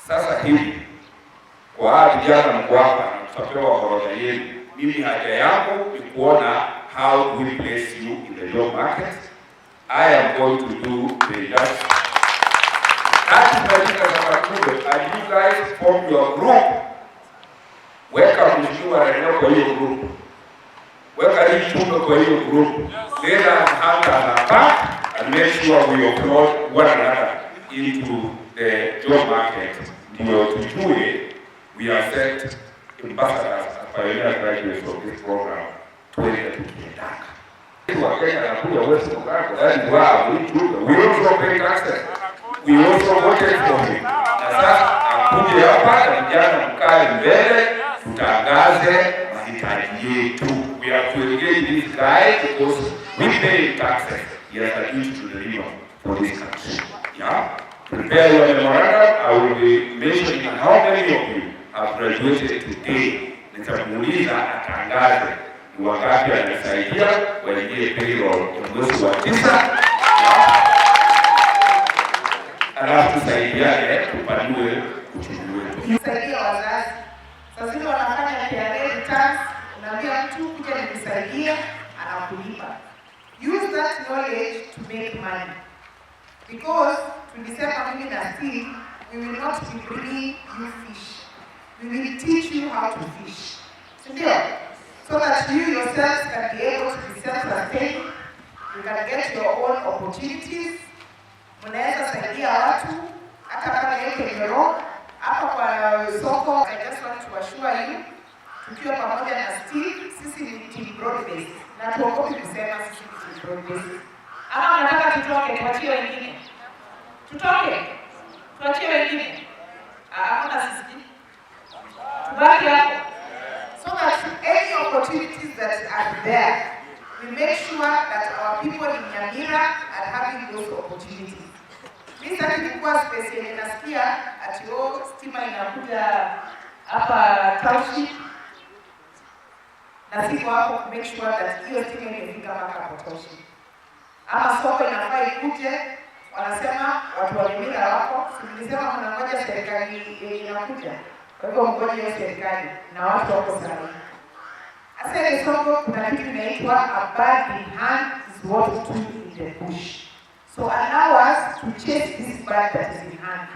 Sasa hivi kwa vijana mko hapa na tutapewa orodha yenu. Mimi haja yangu ni kuona how do we place you in the job market. I am going to do the just. And you guys form your group. Weka mheshimiwa Raila kwa hiyo group. Weka hii chunga kwa hiyo group. Let us hand our back and make sure we upload one another into the job market. Ndio tujue we are set ambassadors and pioneer graduates of this program. Tuweze tukiendaka. Wakenya anakuja West Uganda, that is why we also pay taxes. We also voted for him. Na sasa akuje hapa na vijana mkae mbele, tutangaze mahitaji yetu. We have to engage this guy because we pay taxes. He has a duty to deliver for this country. Yeah? Prepare your memorandum. I will be mentioning how many of you have graduated today. Nitamuuliza atangaze ni wangapi anasaidia waingie payroll ya mwezi wa 9. Alafu tusaidiane tupanue uchumi wetu. Kusaidia wazazi. Sasa hivi wanafanya KRA returns, unaambia mtu kuja nikusaidia, anakulipa. Use that knowledge to make money. Because tulisema mimi na Steve, we will not be bringing you fish. We will teach you how to fish. Sindio? So that you yourselves can be able to be self-sustaining. You can get your own opportunities. Mnaweza saidia watu hata kama yake Kero hapa kwa soko. I just want to assure you, tukiwa pamoja na Steve, sisi ni team broad-based. Na tuogopi kusema sisi ni team broad-based. Ama nataka tutoke tuachie wengine. Tutoke. Tuachie wengine. Hakuna sisi. Tubaki hapo. So that any opportunities that are there, we make sure that our people in Nyamira are having those opportunities. Mimi sasa nilikuwa special nasikia ati stima inakuja hapa township. Na siko hapo to make sure that hiyo stima imefika mpaka township. Ama soko inafaa ikuje, wanasema watu wa Nyamira wako, nilisema mnangoja serikali inakuja. Kwa hivyo mgoje hiyo serikali na watu wako sana. Asante soko kuna kitu inaitwa a bird in hand is what two in the bush. So allow us to chase this bird that is in hand.